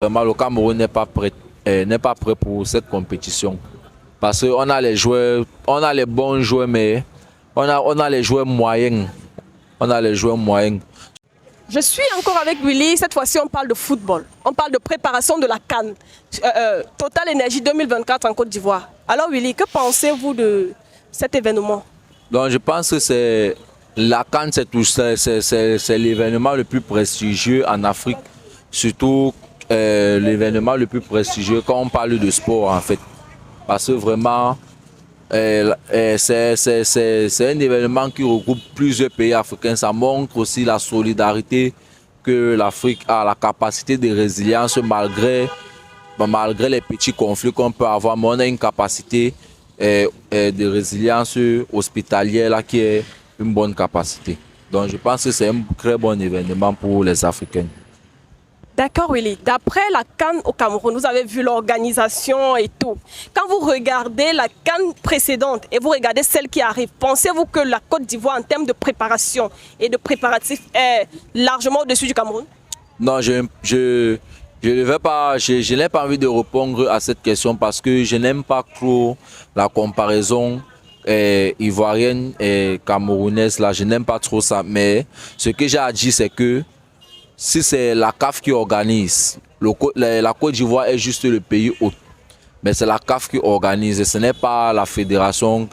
Vraiment, le Cameroun n'est pas prêt pour cette compétition. Parce qu'on a les joueurs, on a les bons joueurs, mais on a les joueurs moyens. On a les joueurs moyens. Je suis encore avec Willy. Cette fois-ci, on parle de football. On parle de préparation de la CAN. Total Énergie 2024 en Côte d'Ivoire. Alors Willy, que pensez-vous de cet événement? Donc je pense que c'est la CAN, c'est l'événement le plus prestigieux en Afrique. Surtout l'événement le plus prestigieux quand on parle de sport en fait. Parce que vraiment, c'est un événement qui regroupe plusieurs pays africains. Ça montre aussi la solidarité que l'Afrique a, la capacité de résilience malgré les petits conflits qu'on peut avoir. Mais on a une capacité de résilience hospitalière là, qui est une bonne capacité. Donc je pense que c'est un très bon événement pour les Africains. D'accord Willy, d'après la CAN au Cameroun, vous avez vu l'organisation et tout. Quand vous regardez la CAN précédente et vous regardez celle qui arrive, pensez-vous que la Côte d'Ivoire en termes de préparation et de préparatifs est largement au-dessus du Cameroun? Non, je ne vais pas, je n'ai pas envie de répondre à cette question parce que je n'aime pas trop la comparaison ivoirienne et camerounaise. Là, je n'aime pas trop ça. Mais ce que j'ai à dire, c'est que si c'est la CAF qui organise, la Côte d'Ivoire est juste le pays hôte. Mais c'est la CAF qui organise. Ce n'est pas la fédération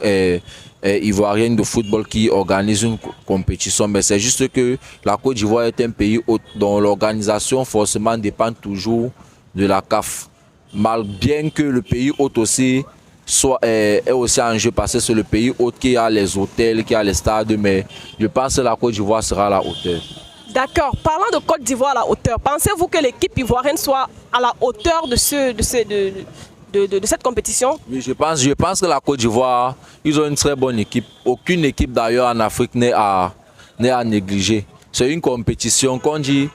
ivoirienne de football qui organise une compétition. Mais c'est juste que la Côte d'Ivoire est un pays hôte dont l'organisation forcément dépend toujours de la CAF. Bien que le pays hôte aussi est aussi en jeu parce que c'est le pays hôte qui a les hôtels, qui a les stades. Mais je pense que la Côte d'Ivoire sera à la hauteur. D'accord. Parlant de Côte d'Ivoire à la hauteur, pensez-vous que l'équipe ivoirienne soit à la hauteur de cette compétition? Oui, je pense que la Côte d'Ivoire, ils ont une très bonne équipe. Aucune équipe d'ailleurs en Afrique n'est à négliger. C'est une compétition, qu'on dit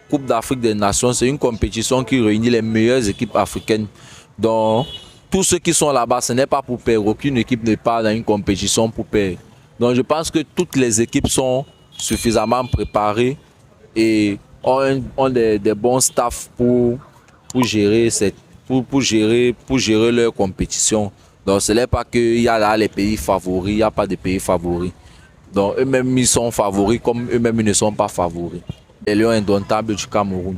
Coupe d'Afrique des Nations, c'est une compétition qui réunit les meilleures équipes africaines. Donc, tous ceux qui sont là-bas, ce n'est pas pour perdre. Aucune équipe n'est pas dans une compétition pour perdre. Donc, je pense que toutes les équipes sont suffisamment préparées et ont des bons staffs pour gérer leur compétition. Donc ce n'est pas qu'il y a là les pays favoris, il n'y a pas de pays favoris. Donc eux-mêmes ils sont favoris comme eux-mêmes ils ne sont pas favoris. Les lions indomptables du Cameroun.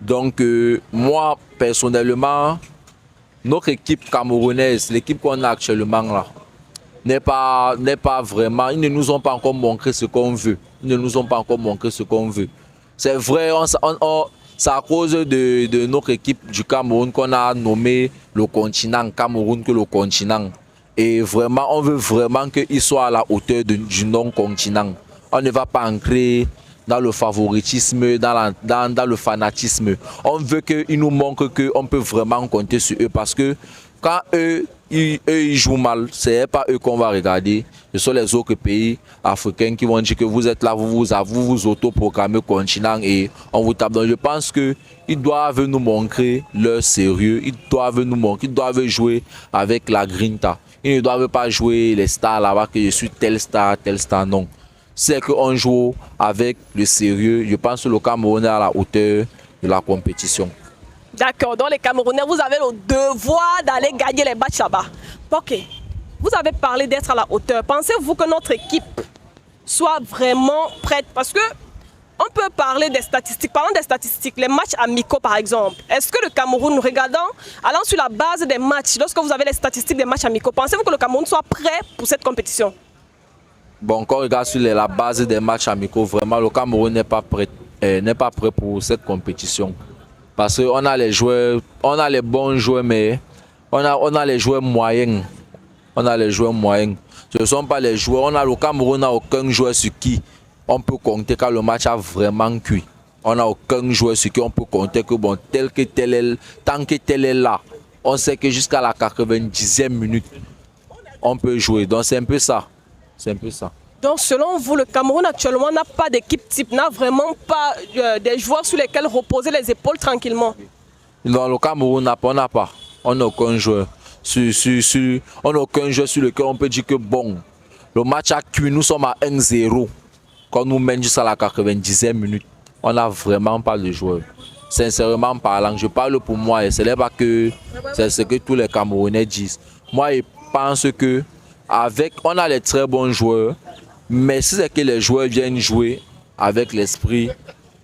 Donc moi personnellement, notre équipe camerounaise, l'équipe qu'on a actuellement là, n'est pas vraiment, ils ne nous ont pas encore montré ce qu'on veut. Ils ne nous ont pas encore montré ce qu'on veut. C'est vrai, c'est à cause de notre équipe du Cameroun qu'on a nommé le continent Cameroun que le continent. Et vraiment, on veut vraiment qu'il soit à la hauteur du non-continent. On ne va pas entrer dans le favoritisme, dans le fanatisme. On veut qu'ils nous montrent qu'on peut vraiment compter sur eux parce que quand eux ils jouent mal, ce n'est pas eux qu'on va regarder. Ce sont les autres pays africains qui vont dire que vous êtes là, vous vous autoprogrammez continent et on vous tape. Donc je pense qu'ils doivent nous montrer leur sérieux, ils doivent jouer avec la grinta. Ils ne doivent pas jouer les stars là-bas, que je suis tel star, non. C'est qu'on joue avec le sérieux. Je pense que le Cameroun est à la hauteur de la compétition. D'accord, donc les Camerounais, vous avez le devoir d'aller gagner les matchs là-bas. Ok, vous avez parlé d'être à la hauteur. Pensez-vous que notre équipe soit vraiment prête? Parce que on peut parler des statistiques. Parlant des statistiques, les matchs amicaux par exemple. Est-ce que le Cameroun, allant sur la base des matchs, lorsque vous avez les statistiques des matchs amicaux, pensez-vous que le Cameroun soit prêt pour cette compétition? Bon, quand on regarde sur la base des matchs amicaux, vraiment le Cameroun n'est pas prêt pour cette compétition. Parce qu'on a les joueurs, on a les bons joueurs, mais on a les joueurs moyens. On a les joueurs moyens. Ce ne sont pas les joueurs. Le Cameroun n'a aucun joueur sur qui on peut compter quand le match a vraiment cuit. On n'a aucun joueur sur qui on peut compter que bon, tant que tel est là, on sait que jusqu'à la 90e minute, on peut jouer. Donc c'est un peu ça. C'est un peu ça. Donc selon vous, le Cameroun actuellement n'a pas d'équipe type, n'a vraiment pas des joueurs sur lesquels reposer les épaules tranquillement? Dans le Cameroun, on n'a pas. On n'a aucun joueur. On n'a aucun joueur sur lequel on peut dire que bon, le match a cuit, nous sommes à 1-0. Quand nous mène jusqu'à la 90e minute, on n'a vraiment pas de joueurs. sincèrement parlant, je parle pour moi et ce n'est pas que c'est ce que tous les Camerounais disent. Moi, je pense que on a les très bons joueurs, mais si c'est que les joueurs viennent jouer avec l'esprit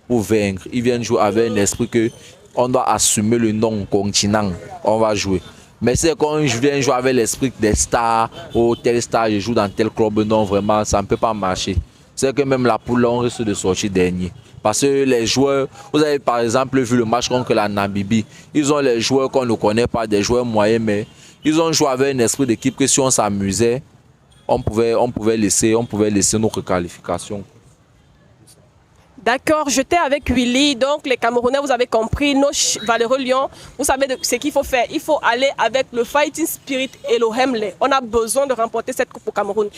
pour vaincre, ils viennent jouer avec l'esprit que on doit assumer le nom continent, on va jouer. Mais c'est quand je viens jouer avec l'esprit des stars, ou tel star, je joue dans tel club, non, vraiment, ça ne peut pas marcher. C'est que même la poule, on risque de sortir dernier. Parce que les joueurs, vous avez par exemple vu le match contre la Namibie, ils ont les joueurs qu'on ne connaît pas, des joueurs moyens, mais ils ont joué avec un esprit d'équipe que si on s'amusait, on pouvait laisser notre qualification. D'accord, j'étais avec Willy, donc les Camerounais, vous avez compris, nos valeureux lions, vous savez ce qu'il faut faire. Il faut aller avec le fighting spirit et le Hemley. On a besoin de remporter cette coupe au Cameroun.